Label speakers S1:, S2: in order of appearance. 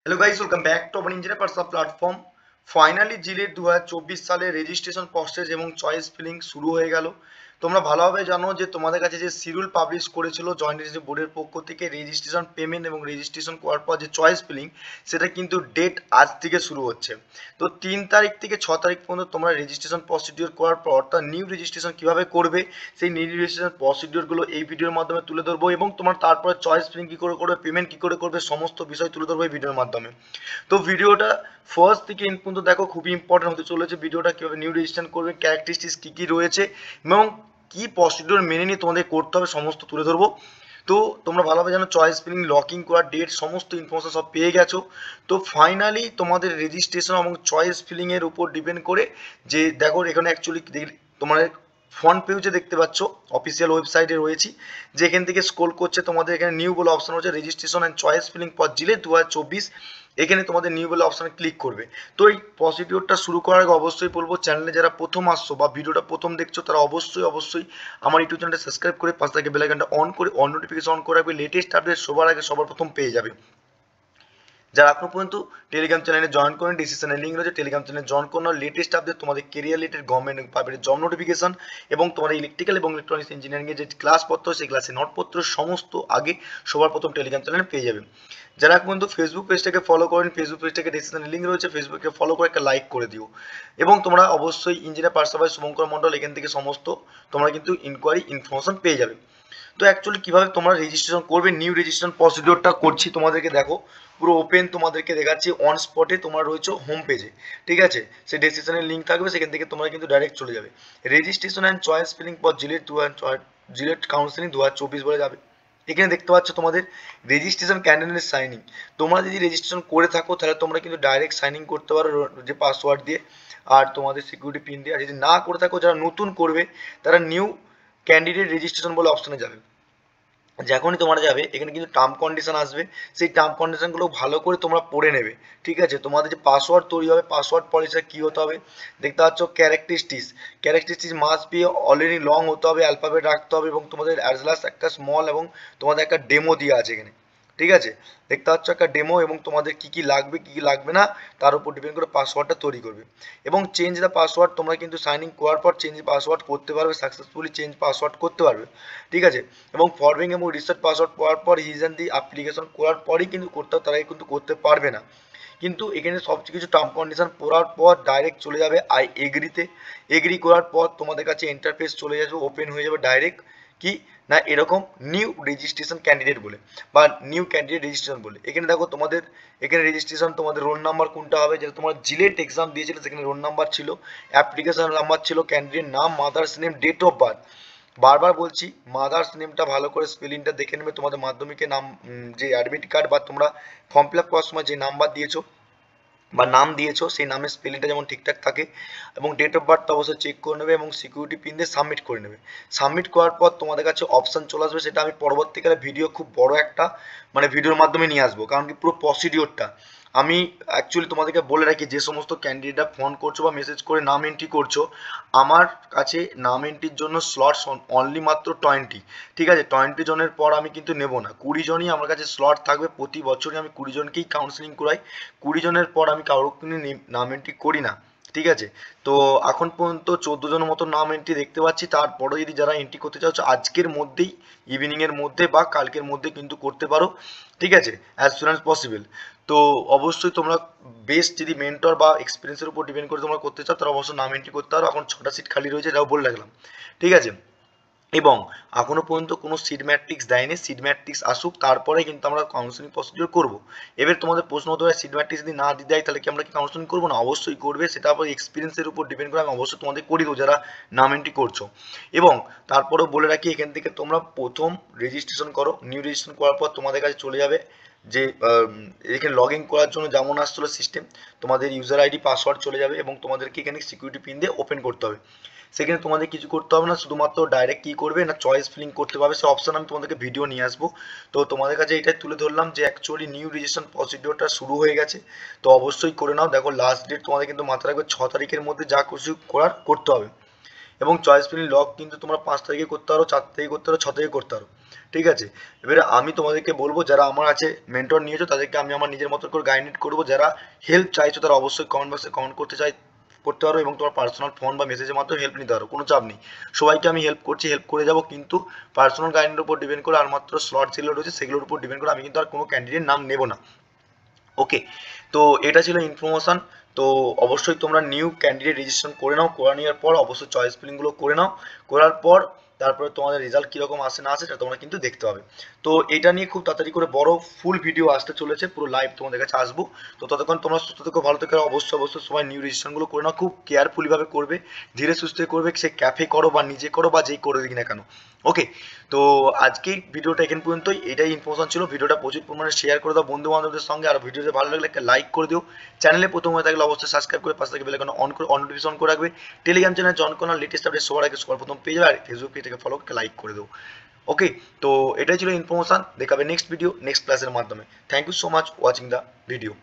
S1: Hello guys, welcome back to our engineer personal platform. Finally জিলের 2024 সালে registration process এবং choice filling শুরু হয়ে গেল। তোমরা ভালোভাবে জানো যে তোমাদের কাছে যে শিডিউল পাবলিশ করেছিল জয়েন্ট রেজিস্ট্রি বোর্ডের পক্ষ থেকে রেজিস্ট্রেশন পেমেন্ট এবং রেজিস্ট্রেশন করার পর যে চয়েস ফিলিং, সেটা কিন্তু ডেট আজ থেকে শুরু হচ্ছে। তো 3 তারিখ থেকে 6 তারিখ পর্যন্ত তোমরা রেজিস্ট্রেশন প্রসিডিওর করার পর অর্থাৎ নিউ রেজিস্ট্রেশন কিভাবে করবে সেই নিউ রেজিস্ট্রেশন প্রসিডিওরগুলো এই ভিডিওর মাধ্যমে তুলে ধরবো, এবং তোমার তারপরে চয়েস ফিলিং কী করে করবে, পেমেন্ট কী করে করবে, সমস্ত বিষয় তুলে ধরবো এই ভিডিওর মাধ্যমে। তো ভিডিওটা ফার্স্ট থেকে এন্ড পর্যন্ত দেখো, খুবই ইম্পর্টেন্ট হতে চলেছে। ভিডিওটা কিভাবে নিউ রেজিস্ট্রেশন করবে, ক্যারেক্টারিস্টিক্স কী কী রয়েছে এবং কী প্রসিডিওর মেনে নিয়ে তোমাদের করতে হবে, সমস্ত তুলে ধরবো। তো তোমরা ভালোভাবে জানো চয়েস ফিলিং, লকিং করার ডেট, সমস্ত ইনফরমেশন সব পেয়ে গেছো। তো ফাইনালি তোমাদের রেজিস্ট্রেশন এবং চয়েস ফিলিং এর উপর ডিপেন্ড করে যে দেখো এখানে অ্যাকচুয়ালি তোমার ফ্রন্ট পেজে দেখতে পাচ্ছ, অফিসিয়াল ওয়েবসাইটে রয়েছি, যেখান থেকে স্ক্রল করছে তোমাদের এখানে নিউ বলে অপশন হচ্ছে registration and choice filling for জিলে 2024। এখানে তোমাদের নিউ বলে অপশানে ক্লিক করবে। তো এই প্রসিডিওরটা শুরু করার আগে অবশ্যই বলবো, চ্যানেলে যারা প্রথম আসছো বা ভিডিওটা প্রথম দেখছো তারা অবশ্যই আমার ইউটিউব চ্যানেলটা সাবস্ক্রাইব করে পাশে থেকে বেল আইকনটা অন করে অন নোটিফিকেশন অন করে রাখবে। লেটেস্ট আপডেট সবার আগে সবার প্রথম পেয়ে যাবে। যারা এখনো পর্যন্ত টেলিগ্রাম চ্যানেলে জয়েন করেন, ডিসক্রিপশনে লিঙ্ক রয়েছে, টেলিগ্রাম চ্যানেলে জয়েন করুন। লেটেস্ট আপডেট তোমাদের career related, government private job notification এবং তোমাদের ইলেকট্রিক্যাল এবং ইলেকট্রনিক্স ইঞ্জিনিয়ারিং এর যে ক্লাসপত্র, সেই ক্লাসে নোটপত্র সমস্ত আগে সবার প্রথম টেলিগ্রাম চ্যানেলে পেয়ে যাবে। যারা এখন পর্যন্ত ফেসবুক পেজটাকে ফলো করেন, ফেসবুক পেজটাকে ডিসক্রিপশনে লিঙ্ক রয়েছে, ফেসবুকে ফলো করে একটা লাইক করে দিও। এবং তোমরা অবশ্যই ইঞ্জিনিয়ার পার্সোনাল শুভঙ্কর মণ্ডল, এখান থেকে সমস্ত তোমরা কিন্তু ইনকোয়ারি ইনফরমেশন পেয়ে যাবে। তো অ্যাকচুয়ালি কিভাবে তোমরা রেজিস্ট্রেশন করবে, নিউ রেজিস্ট্রেশন প্রসিডিওরটা করছি তোমাদেরকে, দেখো পুরো ওপেন তোমাদেরকে দেখাচ্ছি অন স্পটে। তোমরা রয়েছে হোম পেজে, ঠিক আছে, সেই ডেসক্রিপশনের লিঙ্ক থাকবে, সেখান থেকে তোমরা কিন্তু ডাইরেক্ট চলে যাবে। Registration and choice filling for JELET counselling 2024 বলে যাবে। এখানে দেখতে পাচ্ছ তোমাদের রেজিস্ট্রেশন ক্যান্ডিডেট সাইনিং। তোমরা যদি রেজিস্ট্রেশন করে থাকো তাহলে তোমরা কিন্তু ডাইরেক্ট সাইনিং করতে পারো যে পাসওয়ার্ড দিয়ে আর তোমাদের সিকিউরিটি পিন দিয়ে। আর যদি না করে থাকো, যারা নতুন করবে তারা নিউ ক্যান্ডিডেট রেজিস্ট্রেশন বলে অপশনে যাবে। যখনই তোমরা যাবে এখানে কিন্তু টার্ম কন্ডিশন আসবে, সেই টার্ম কন্ডিশনগুলো ভালো করে তোমরা পড়ে নেবে, ঠিক আছে। তোমাদের যে পাসওয়ার্ড তৈরি হবে, পাসওয়ার্ড পলিসিটা কী হতে হবে দেখতে পাচ্ছ, characteristics must be already long হতে হবে, অ্যালফাবেট রাখতে হবে, এবং তোমাদের অ্যাজ ওয়েল অ্যাজ একটা স্মল, এবং তোমাদের একটা ডেমো দিয়ে আছে এখানে, ঠিক আছে। দেখতে পাচ্ছ একটা ডেমো, এবং তোমাদের কি কি লাগবে কি কি লাগবে না তার উপর ডিপেন্ড করে পাসওয়ার্ডটা তৈরি করবে। এবং চেঞ্জ দ্য পাসওয়ার্ড, তোমরা কিন্তু সাইন ইন করার পর চেঞ্জ পাসওয়ার্ড করতে পারবে, সাকসেসফুলি চেঞ্জ পাসওয়ার্ড করতে পারবে, ঠিক আছে। এবং ফরওয়ার্ডিং এবং রিসেট পাসওয়ার্ড পাওয়ার পর হিজন দি অ্যাপ্লিকেশন করার পরই কিন্তু করতে হবে, তারা কিন্তু করতে পারবে না। কিন্তু এখানে সব কিছু টার্ম কন্ডিশন পড়ার পর ডাইরেক্ট চলে যাবে আই এগ্রিতে। এগ্রি করার পর তোমাদের কাছে ইন্টারফেস চলে যাবে, ওপেন হয়ে যাবে ডাইরেক্ট কি না এরকম নিউ রেজিস্ট্রেশন ক্যান্ডিডেট বলে বা নিউ ক্যান্ডিডেট রেজিস্ট্রেশন বলে। এখানে দেখো তোমাদের এখানে রেজিস্ট্রেশন, তোমাদের রোল নাম্বার কোনটা হবে, যেটা তোমার জিলেট এক্সাম দিয়েছিলে সেখানে রোল নাম্বার ছিল, অ্যাপ্লিকেশন নাম্বার ছিল, ক্যান্ডিডেট নাম, mother's name, date of birth. বারবার বলছি মাদার্স নেমটা ভালো করে স্পেলিংটা দেখে নেবে। তোমাদের মাধ্যমিকের নাম, যে অ্যাডমিট কার্ড বা তোমরা ফর্ম ফিল আপ করার সময় যে নাম্বার দিয়েছো বা নাম দিয়েছো সেই নামের স্পেলিংটা যেমন ঠিকঠাক থাকে, এবং ডেট অফ বার্থটা অবশ্যই চেক করে নেবে, এবং সিকিউরিটি পিন দিয়ে সাবমিট করে নেবে। সাবমিট করার পর তোমাদের কাছে অপশান চলে আসবে, সেটা আমি পরবর্তীকালে ভিডিও খুব বড় একটা ভিডিওর মাধ্যমে নিয়ে আসবো, কারণ কি পুরো প্রসিডিওরটা আমি অ্যাকচুয়ালি তোমাদেরকে বলে রাখি। যে সমস্ত ক্যান্ডিডেটরা ফোন করছো বা মেসেজ করে নাম এন্ট্রি করছো, আমার কাছে নাম এন্ট্রির জন্য স্লটস অনলি মাত্র 20, ঠিক আছে। 20 জনের পর আমি কিন্তু নেব না, 20 জনই আমার কাছে স্লট থাকবে। প্রতি বছরই আমি 20 জনকেই কাউন্সিলিং করাই, 20 জনের পর আমি কারোর কিন্তু নাম এন্ট্রি করি না, ঠিক আছে। তো এখন পর্যন্ত 14 জনের মতো নাম এন্ট্রি দেখতে পাচ্ছি। তারপরে যদি যারা এন্ট্রি করতে চাচ্ছ আজকের মধ্যেই, ইভিনিংয়ের মধ্যে বা কালকের মধ্যে কিন্তু করতে পারো, ঠিক আছে, অ্যাজ সুন অ্যাজ পসিবল। তো অবশ্যই তোমরা বেস্ট যদি মেন্টর বা এক্সপিরিয়েন্সের উপর ডিপেন্ড করে তোমরা করতে চাও, তারা অবশ্যই নাম এন্ট্রি করতে পারো। এখন 6টা সিট খালি রয়েছে, এটাও বলে রাখলাম, ঠিক আছে। এবং এখনো পর্যন্ত কোনো সিট ম্যাট্রিক্স দেয়নি, সিট ম্যাট্রিক্স আসুক তারপরে কিন্তু আমরা কাউন্সিলিং প্রসিডিওর করব। এবার তোমাদের প্রশ্ন হতে পারে সিট ম্যাট্রিক্স যদি না দিয়ে দেয় তাহলে কি আমরা কি কাউন্সিলিং করবো না? অবশ্যই করবে, সেটা আবার এক্সপিরিয়েন্সের উপর ডিপেন্ড করে। আমি অবশ্যই তোমাদের করিয়ে দেবো যারা নাম এন্ট্রি করছো। এবং তারপরেও বলে রাখি, এখান থেকে তোমরা প্রথম রেজিস্ট্রেশন করো, নিউ রেজিস্ট্রেশন করার পর তোমাদের কাছে চলে যাবে যে এখানে লগ ইন করার জন্য যেমন আসছিলো সিস্টেম, তোমাদের ইউজার আইডি পাসওয়ার্ড চলে যাবে, এবং তোমাদেরকে এখানে সিকিউরিটি পিন দিয়ে ওপেন করতে হবে। সেখানে তোমাদের কিছু করতে হবে না, শুধুমাত্র ডাইরেক্ট কী করবে না চয়েস ফিলিং করতে পারবে। সে অপশান আমি তোমাদেরকে ভিডিও নিয়ে আসবো। তো তোমাদের কাছে এটাই তুলে ধরলাম যে অ্যাকচুয়ালি নিউ রেজিস্ট্রেশন প্রসিডিওরটা শুরু হয়ে গেছে। তো অবশ্যই করে নাও। দেখো লাস্ট ডেট তোমাদের কিন্তু মাথায় রাখবে 6 তারিখের মধ্যে যা কিছু করার করতে হবে। এবং চয়েস ফিলিং লক কিন্তু তোমরা 5 তারিখে করতে পারো, 4 তারিখে করতে পারো, 6 তারিখে করতে পারো, ঠিক আছে। এবারে আমি তোমাদেরকে বলবো যারা আমার আছে মেন্টর নিয়েছো তাদেরকে আমি আমার নিজের মতো করে গাইড করবো, যারা হেল্প চাইছো তারা অবশ্যই কমেন্ট বক্সে কমেন্ট করতে পারো এবং তোমার পার্সোনাল ফোন বা মেসেজের মাধ্যমে হেল্প নিতে পারো, কোনো চাপ নেই। সবাইকে আমি হেল্প করছি, হেল্প করে যাবো, কিন্তু পার্সোনাল গাইডের উপর ডিপেন্ড করে আর মাত্র স্লট যেগুলো রয়েছে সেগুলোর উপর ডিপেন্ড করে আমি কিন্তু আর কোনো ক্যান্ডিডেট নাম নেবো না। ওকে, তো এটা ছিল ইনফরমেশন। তো অবশ্যই তোমরা নিউ ক্যান্ডিডেট রেজিস্ট্রেশন করে নাও, করে নেওয়ার পর অবশ্যই চয়েস ফিলিংগুলো করে নাও, করার পর তারপরে তোমাদের রেজাল্ট কীরকম আসে না আসে সেটা তোমরা কিন্তু দেখতে হবে। তো এটা নিয়ে খুব তাড়াতাড়ি করে বড় ফুল ভিডিও আসতে চলেছে, পুরো লাইভ তোমাদের কাছে আসবো। তো ততক্ষণ তোমরা সুস্থ থেকো, ভালো থেকো, অবশ্যই অবশ্যই সবাই নিউ রেজিস্ট্রেশনগুলো করে নাও, খুব কেয়ারফুলিভাবে করবে, ধীরে সুস্থে করবে, সে ক্যাফে করো বা নিজে করো বা যেই করে দিক না কেন। ওকে, তো আজকের ভিডিওটা এখান পর্যন্তই, এটাই ইনফরমেশন ছিল। ভিডিওটা প্রচুর পরিমাণে শেয়ার করে দাও বন্ধু বান্ধবদের সঙ্গে, আর ভিডিওটা ভালো লাগলে একটা লাইক করে দিও। চ্যানেলে প্রথম হয়ে থাকলে অবশ্যই সাবস্ক্রাইব করে পাশে থেকে বেল আইকন অন করে অন নোটিফিকেশন করে রাখবে। টেলিগ্রাম চ্যানেল জয়েন করো, লেটেস্ট আপডেট সবার আগে সবার প্রথম পেয়ে যাবে, আর ফেসবুক পেজটাকে ফলো করে লাইক করে দেবো। ওকে, তো এটাই ছিল ইনফরমেশন, দেখাবে নেক্সট ভিডিও নেক্সট ক্লাসের মাধ্যমে। Thank you so much watching the video.